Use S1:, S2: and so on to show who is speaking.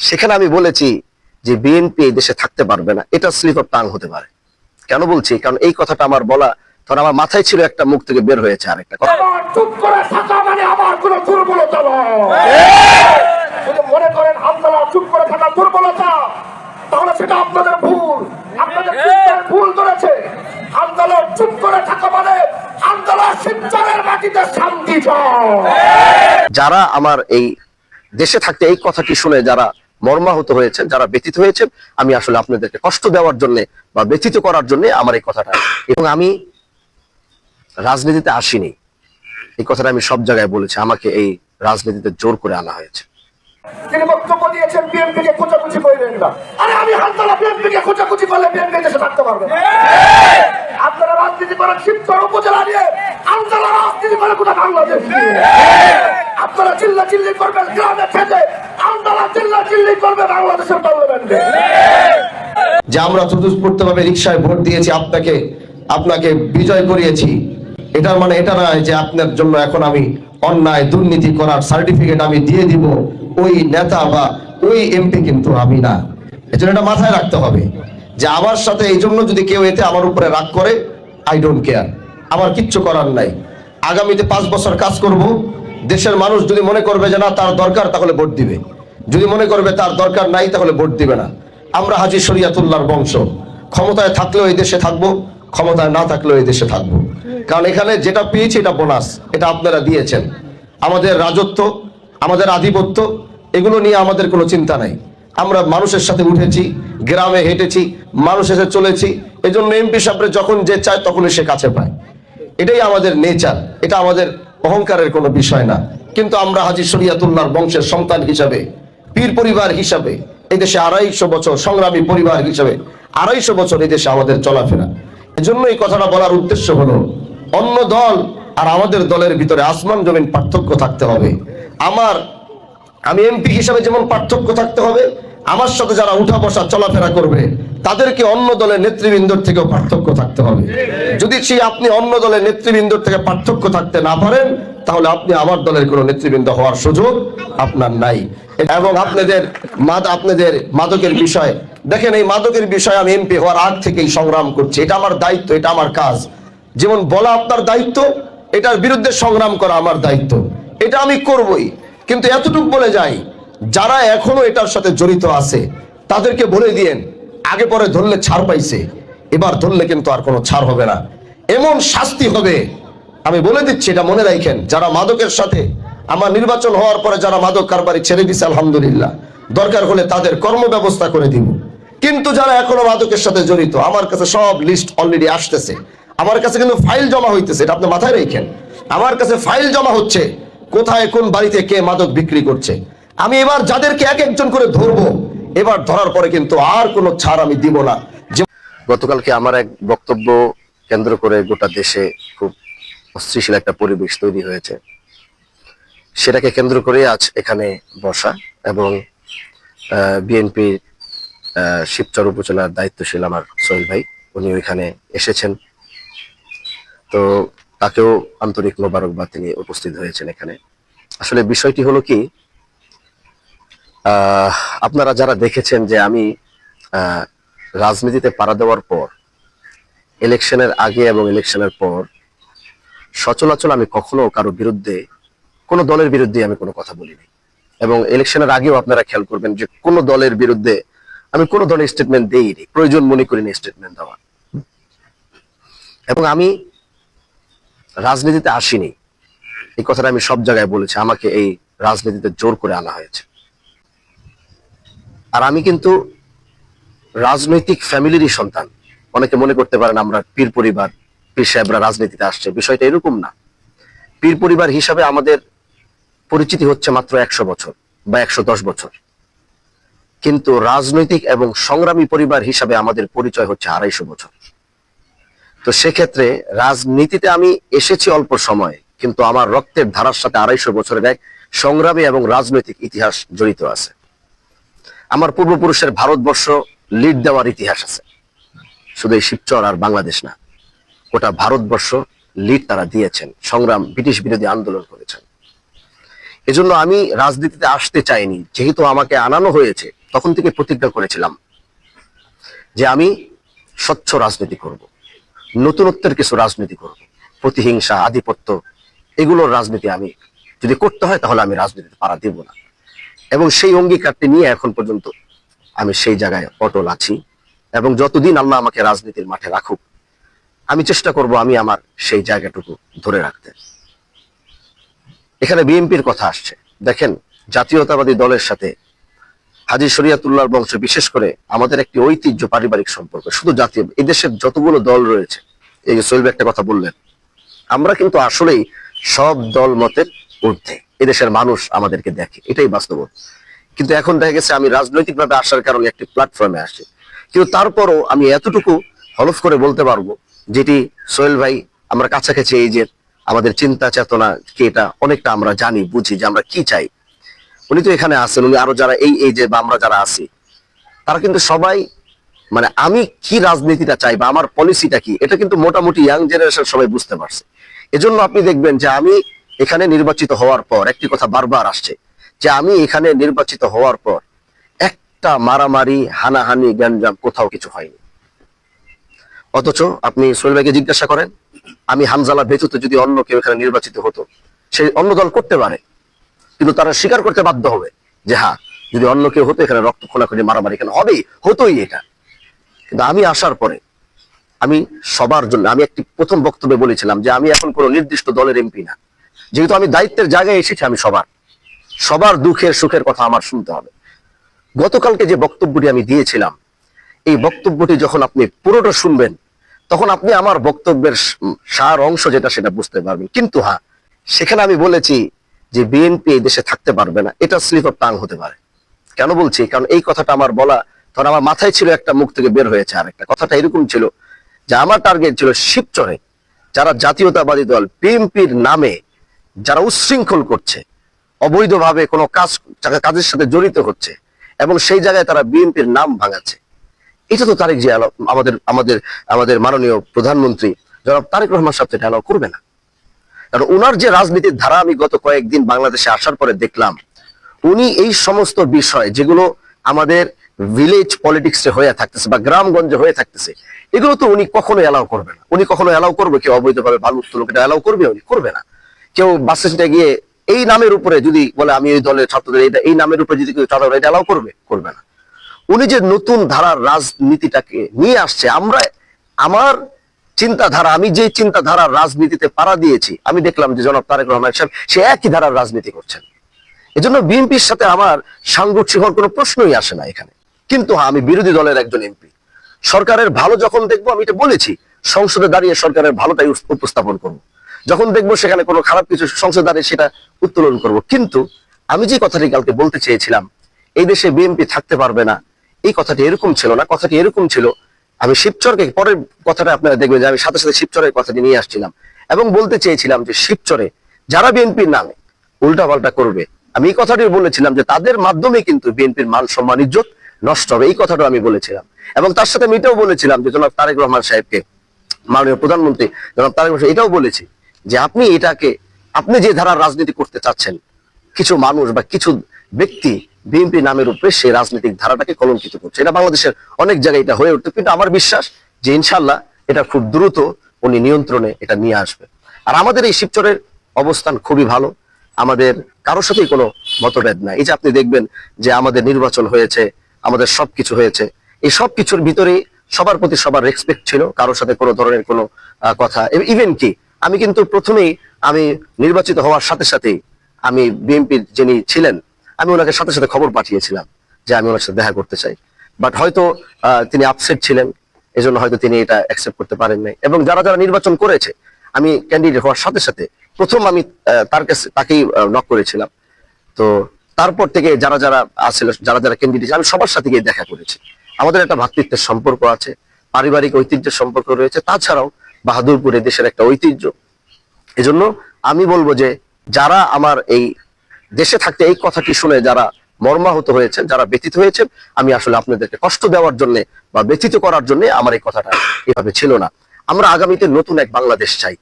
S1: সেখানে আমি বলেছি যে বিএনপি এই দেশে থাকতে পারবে না, এটা স্লিপ অফ টাং হতে পারে। কেন বলছি? কারণ এই কথাটা আমার বলা, তখন আমার মাথায় ছিল, একটা মুখ থেকে বের হয়েছে আরেকটা কথা।
S2: চুপ করে থাকা মানে আমার কোনো দুর্বলতা নয়। যদি মনে করেন হামদুল্লাহ চুপ করে থাকা দুর্বলতা, তাহলে সেটা আপনাদের ভুল, আপনাদের চিন্তায় ভুল ধরেছে। হামদুল্লাহ চুপ করে থাকা মানে হামদুল্লাহ শিবচরের মাটিতে শান্তি চায়।
S1: যারা আমার এই দেশে থাকতে এই কথাটি শুনে যারা মর্মাহত হয়েছেন, যারা ব্যথিত হয়েছেন, আমি আসলে আপনাদেরকে কষ্ট দেওয়ার জন্য বা ব্যথিত করার জন্য আমার এই কথাটা। এবং আমি রাজনীতিতে আসিনি, এই কথাটা আমি সব জায়গায় বলেছি। আমাকে এই রাজনীতিতে জোর করে আনা হয়েছে।
S2: তিনি বক্তব্য দিয়েছেন বিএনপিকে খোঁচাখুচি করবেন না। আরে আমি হামদুল্লাহ বিএনপিকে খোঁচাখুচি করলে বিএনপি দেশে থাকতে পারবে না। আপনারা রাজনীতি করেন শিবচর উপজেলা নিয়ে, হামদুল্লাহ রাজনীতি করে গোটা বাংলাদেশ নিয়ে। আপনারা চিল্লা চিল্লি করবেন গ্রামে থেকে, হামদুল্লাহ চিল্লা চিল্লি করবে বাংলাদেশের পার্লামেন্টে।
S3: যে আমরা স্বতঃস্ফূর্তভাবে রিকশায় ভোট দিয়েছি, আপনাকে বিজয় করিয়েছি, এটার মানে এটা নয় যে আপনার জন্য এখন আমি অন্যায় দুর্নীতি করার সার্টিফিকেট আমি দিয়ে দিব ওই নেতা বা ওই এমপি, কিন্তু আমি না। এজন্য এটা মাথায় রাখতে হবে যে আমার সাথে এই জন্য যদি কেউ এতে আমার উপরে রাগ করে, আই ডোন্ট কেয়ার, আমার কিচ্ছু করার নাই। আগামীতে 5 বছর কাজ করব। দেশের মানুষ যদি মনে করবে যে না তার দরকার, তাহলে ভোট দিবে। যদি মনে করবে তার দরকার নাই, তাহলে ভোট দিবে না। আমরা হাজী শরিয়াতুল্লাহর বংশ, ক্ষমতায় থাকলেও এই দেশে থাকবো, ক্ষমতায় না থাকলেও এই দেশে থাকবো। কারণ এখানে যেটা পেয়েছি এটা বোনাস, এটা আপনারা দিয়েছেন। আমাদের রাজত্ব, আমাদের আধিপত্য, এগুলো নিয়ে আমাদের কোনো চিন্তা নাই। আমরা মানুষের সাথে উঠেছি, গ্রামে হেঁটেছি, মানুষের সাথে চলেছি। এই জন্য এমপি সাহেবরা যখন যে চায় তখনই সে কাছে পায়। এটাই আমাদের নেচার, এটা আমাদের অহংকারের কোনো বিষয় না। কিন্তু আমরা হাজী শরিয়াতুল্লাহর বংশের সন্তান হিসাবে, পীর পরিবার হিসাবে, এই দেশে 250 বছর সংগ্রামী পরিবার হিসাবে 250 বছর এই দেশে আমাদের চলাফেরা। এজন্য এই কথাটা বলার উদ্দেশ্য হলো, অন্য দল আর আমাদের দলের ভিতরে আসমান জমিন পার্থক্য থাকতে হবে। আমি এমপি হিসাবে যেমন পার্থক্য থাকতে হবে, আমার সাথে যারা উঠা বসা চলাফেরা করবে তাদেরকে অন্য দলের নেতৃবৃন্দর থেকেও পার্থক্য থাকতে হবে। যদি আপনি অন্য দলের নেতৃবৃন্দর থেকে পার্থক্য থাকতে না পারেন, তাহলে আপনি আমার দলের কোনো নেতৃবৃন্দ হওয়ার সুযোগ আপনার নাই। এবং আপনাদের মাদকের বিষয় দেখেন, এই মাদকের বিষয়ে আমি এমপি হওয়ার আগ থেকেই সংগ্রাম করছি। এটা আমার দায়িত্ব, এটা আমার কাজ। যেমন বলা আপনার দায়িত্ব, এটার বিরুদ্ধে সংগ্রাম করা আমার দায়িত্ব, এটা আমি করবই। কিন্তু এতটুকু বলে যাই, যারা এখনো এটার সাথে জড়িত আছে তাদেরকে বলে দিয়েন, আগে পরে ধরলে ছাড় পাইছে, এবার ধরলে কিন্তু আর কোনো ছাড় হবে না, এমন শাস্তি হবে। আমি বলে দিচ্ছি, এটা মনে রাখেন। যারা মাদকের সাথে, আমার নির্বাচন হওয়ার পরে যারা মাদক কারবারি ছেড়ে দিছে, আলহামদুলিল্লাহ, দরকার হলে তাদের কর্ম ব্যবস্থা করে দিব। কিন্তু যারা এখনো মাদকের সাথে জড়িত, আমার কাছে সব লিস্ট অলরেডি আসতেছে, আমার কাছে কিন্তু ফাইল জমা হইতেছে, এটা আপনি মাথায় রাখেন। আমার কাছে ফাইল জমা হচ্ছে, কোথায় কোন বাড়িতে কে মাদক বিক্রি করছে। আমি এবার যাদেরকে এক একজন করে ধরবো, এবার ধরার পরে কিন্তু আর কোনো ছাড় আমি দিব না।
S1: গতকালকে আমার এক বক্তব্য কেন্দ্র করে গোটা দেশে খুব অস্থিতিশীল একটা পরিবেশ তৈরি হয়েছে। সেটাকে কেন্দ্র করে আজ এখানে বসা, এবং বিএনপি শিবচর উপজেলার দায়িত্বশীল আমার সোহেল ভাই, উনি ওইখানে এসেছেন। তো তাকেও আন্তরিক মোবারকবাদ, তিনি উপস্থিত হয়েছেন এখানে। আসলে বিষয়টি হলো কি, আপনারা যারা দেখেছেন যে আমি রাজনীতিতে পাড়া দেওয়ার পর, ইলেকশনের আগে এবং ইলেকশনের পর সচরাচর আমি কখনো কারো বিরুদ্ধে, কোনো দলের বিরুদ্ধে আমি কোনো কথা বলিনি। এবং ইলেকশনের আগেও আপনারা খেয়াল করবেন যে কোনো দলের বিরুদ্ধে আমি কোনো ধরনের স্টেটমেন্ট দেইনি, প্রয়োজন মনে করিনি স্টেটমেন্ট দেওয়া। এবং আমি রাজনীতিতে আসিনি, এই কথাটা আমি সব জায়গায় বলেছি। আমাকে এই রাজনীতিতে জোর করে আনা হয়েছে। আর আমি কিন্তু রাজনৈতিক ফ্যামিলিরই সন্তান। অনেকে মনে করতে পারেন আমরা পীর পরিবার, পীর সাহেবরা রাজনীতিতে আসছে, বিষয়টা এরকম না। পীর পরিবার হিসাবে আমাদের পরিচিতি হচ্ছে মাত্র 100 বছর বা 110 বছর, কিন্তু রাজনৈতিক এবং সংগ্রামী পরিবার হিসাবে আমাদের পরিচয় হচ্ছে 250 বছর। তো সেক্ষেত্রে রাজনীতিতে আমি এসেছি অল্প সময়, কিন্তু আমার রক্তের ধারার সাথে 250 বছরের এক সংগ্রামী এবং রাজনৈতিক ইতিহাস জড়িত আছে। আমার পূর্বপুরুষের ভারতবর্ষ লিড দেওয়ার ইতিহাস আছে, শুধু এই শিবচর আর বাংলাদেশ না, গোটা ভারতবর্ষ লিড তারা দিয়েছেন, সংগ্রাম, ব্রিটিশ বিরোধী আন্দোলন করেছেন। এজন্য আমি রাজনীতিতে আসতে চাইনি। যেহেতু আমাকে আনানো হয়েছে, তখন থেকে প্রতিজ্ঞা করেছিলাম যে আমি স্বচ্ছ রাজনীতি করব, নতুনত্বের কিছু রাজনীতি করব, প্রতিহিংসা, আধিপত্য এগুলোর রাজনীতি আমি যদি করতে হয় তাহলে আমি রাজনীতিতে পাড়া দেব না। এবং সেই অঙ্গীকারটি নিয়ে এখন পর্যন্ত আমি সেই জায়গায় অটল আছি। এবং যতদিন আল্লাহ আমাকে রাজনীতির মাঠে রাখুক, আমি চেষ্টা করব আমি আমার সেই জায়গাটুকু ধরে রাখতে। এখানে বিএনপির কথা আসছে, দেখেন জাতীয়তাবাদী দলের সাথে হাজী শরিয়াতুল্লাহর বংশ, বিশেষ করে আমাদের একটি ঐতিহ্য, পারিবারিক সম্পর্ক। শুধু জাতীয়, এই দেশের যতগুলো দল রয়েছে, এই যে সোহেল ভাই একটা কথা বললেন, আমরা কিন্তু আসলেই সব দল মতের ঊর্ধ্বে। এদেশের মানুষ আমাদেরকে দেখে, এটাই বাস্তবতা। কিন্তু এখন দেখা গেছে আমি রাজনৈতিকভাবে আসার কারণে একটি প্ল্যাটফর্মে আসছি, কিন্তু তারপরও আমি এতটুকু হলফ করে বলতে পারবো, যেটি সোহেল ভাই আমরা কাছাকাছি এইজের, আমাদের চিন্তা চেতনা কি এটা অনেকটা আমরা জানি, বুঝি যে আমরা কি চাই। উনি তো এখানে আছেন, উনি আরো যারা এই এইজে বা আমরা যারা আছি, তারা কিন্তু সবাই মানে আমি কি রাজনীতিটা চাই বা আমার পলিসিটা কি, এটা কিন্তু মোটামুটি ইয়াং জেনারেশন সবাই বুঝতে পারছে। এজন্য আপনি দেখবেন যে আমি এখানে নির্বাচিত হওয়ার পর একটি কথা বারবার আসছে, যে আমি এখানে নির্বাচিত হওয়ার পর একটা মারামারি, হানাহানি, গ্যাঞ্জাম কোথাও কিছু হয়নি। অথচ আপনি সোহেল ভাইকে জিজ্ঞাসা করেন, আমি হামজালা ব্যতীত যদি অন্য কেউ এখানে নির্বাচিত হতো, সে অন্য দল করতে পারে, কিন্তু তারা স্বীকার করতে বাধ্য হবে যে হ্যাঁ, যদি অন্য কেউ হতো এখানে রক্ত খোলাখুলি, মারামারি এখানে হবেই, হতোই এটা। কিন্তু আমি আসার পরে আমি সবার জন্য, আমি একটি প্রথম বক্তব্যে বলেছিলাম যে আমি এখন কোনো নির্দিষ্ট দলের এমপি না। যেহেতু আমি দায়িত্বের জায়গায় এসেছি, আমি সবার দুঃখের সুখের কথা আমার শুনতে হবে। গতকালকে যে বক্তব্যটি আমি দিয়েছিলাম, এই বক্তব্যটি যখন আপনি পুরোটা শুনবেন, তখন আপনি আমার বক্তব্যের সার অংশ যেটা সেটা বুঝতে পারবেন। কিন্তু হ্যাঁ, সেখানে আমি বলেছি যে বিএনপি এই দেশে থাকতে পারবে না, এটা স্লিপ অফ টাং হতে পারে। কেন বলছি? কারণ এই কথাটা আমার বলা, তখন আমার মাথায় ছিল, একটা মুখ থেকে বের হয়েছে আর একটা। কথাটা এরকম ছিল যে আমার টার্গেট ছিল শিবচরে যারা জাতীয়তাবাদী দল বিএনপির নামে যারা উচ্ছৃঙ্খল করছে, অবৈধভাবে কোনো কাজের সাথে জড়িত হচ্ছে এবং সেই জায়গায় তারা বিএনপির নাম ভাঙাচ্ছে, এটা তো তারেক জিয়া আমাদের আমাদের আমাদের মাননীয় প্রধানমন্ত্রী জনাব তারেক রহমান সাহেব এটা অ্যালাউ করবে না। কারণ উনার যে রাজনীতির ধারা আমি গত কয়েকদিন বাংলাদেশে আসার পরে দেখলাম, উনি এই সমস্ত বিষয় যেগুলো আমাদের ভিলেজ পলিটিক্সে হয়ে থাকতেছে বা গ্রামগঞ্জে হয়ে থাকতেছে, এগুলো তো উনি কখনো অ্যালাউ করবে না। উনি কখনো অ্যালাউ করবে কেউ অবৈধভাবে বালু উত্তোলন, এটা অ্যালাউ করবে? উনি করবে না। কেউ বাসে গিয়ে এই নামের উপরে যদি বলে আমি এই দলের ছাত্রদের, এই নামের উপরে যদি কেউ চাঁদা, এটা অ্যালাউ করবে? করবে না। উনি যে নতুন ধারার রাজনীতিটাকে নিয়ে আসছে, আমরা আমার চিন্তাধারা, আমি যে চিন্তাধারার রাজনীতিতে পাড়া দিয়েছি, আমি দেখলাম যে জনাব তারেক রহমান সাহেব সে একই ধারার রাজনীতি করছেন। এজন্য বিএনপির সাথে আমার সাংঘর্ষিক হওয়ার কোনো প্রশ্নই আসে না এখানে। কিন্তু হ্যাঁ, আমি বিরোধী দলের একজন এমপি, সরকারের ভালো যখন দেখবো, আমি এটা বলেছি, সংসদে দাঁড়িয়ে সরকারের ভালোটাই উপস্থাপন করব। যখন দেখবো সেখানে কোনো খারাপ কিছু, সংসদে দাঁড়িয়ে সেটা উত্তোলন করব। কিন্তু আমি যে কথাটি কালকে বলতে চেয়েছিলাম, এই দেশে বিএনপি থাকতে পারবে না, এই কথাটি এরকম ছিল না। কথাটি এরকম ছিল, আমি শিবচরকে, পরের কথাটা আপনারা দেখবেন যে আমি সাথে সাথে শিবচরের কথাটি নিয়ে আসছিলাম এবং বলতে চেয়েছিলাম যে শিবচরে যারা বিএনপির নামে উল্টাপাল্টা করবে, আমি এই কথাটি বলেছিলাম যে তাদের মাধ্যমে কিন্তু বিএনপির মান সম্মান ইজ্জত নষ্ট হবে, এই কথাটা আমি বলেছিলাম। এবং তার সাথে আমি এটাও বলেছিলাম যে জনাব তারেক রহমান সাহেবকে, মাননীয় প্রধানমন্ত্রী জনাব তারেক রহমান, এটাও বলেছি যে আপনি এটাকে, আপনি যে ধারার রাজনীতি করতে চাচ্ছেন, কিছু মানুষ বা কিছু ব্যক্তি বিএনপি নামের উপরে সেই রাজনৈতিক ধারাটাকে কলঙ্কিত করছে। এটা বাংলাদেশের অনেক জায়গায় এটা হয়ে উঠতো, কিন্তু আমার বিশ্বাস যে ইনশাল্লাহ এটা খুব দ্রুত উনি নিয়ন্ত্রণে এটা নিয়ে আসবে। আর আমাদের এই শিবচরের অবস্থান খুবই ভালো, আমাদের কারোর সাথেই কোনো মতভেদ নাই। এই যে আপনি দেখবেন যে আমাদের নির্বাচন হয়েছে, আমাদের সবকিছু হয়েছে, এই সব কিছুর ভিতরে সবার প্রতি সবার রেসপেক্ট ছিল, কারোর সাথে কোনো ধরনের কোনো কথা, ইভেন কি আমি কিন্তু প্রথমেই আমি নির্বাচিত হওয়ার সাথে সাথেই আমি বিএনপির যিনি ছিলেন, আমি ওনাকে সাথে সাথে খবর পাঠিয়েছিলাম যে আমি ওনার সাথে দেখা করতে চাই। বাট হয়তো তিনি আপসেট ছিলেন, এজন্য হয়তো তিনি এটা অ্যাকসেপ্ট করতে পারেন নাই। এবং যারা যারা নির্বাচন করেছে, আমি ক্যান্ডিডেট হওয়ার সাথে সাথে প্রথম আমি তাকেই নক করেছিলাম। তো তারপর থেকে যারা যারা আছিল, যারা যারা ক্যান্ডিডেট, আমি সবার সাথে গিয়ে দেখা করেছি। আমাদের একটা ভ্রাতৃত্বের সম্পর্ক আছে, পারিবারিক ঐতিহ্যের সম্পর্ক রয়েছে, তাছাড়াও বাহাদুরপুর দেশের একটা ঐতিহ্য। এজন্য আমি বলবো যে যারা আমার এই দেশে থাকতে এই কথাটি শুনে যারা মর্মাহত হয়েছেন, যারা ব্যথিত হয়েছেন, আমি আসলে আপনাদেরকে কষ্ট দেওয়ার জন্য বা ব্যথিত করার জন্য আমার এই কথাটা এভাবে ছিল না। আমরা আগামীতে নতুন এক বাংলাদেশ চাই।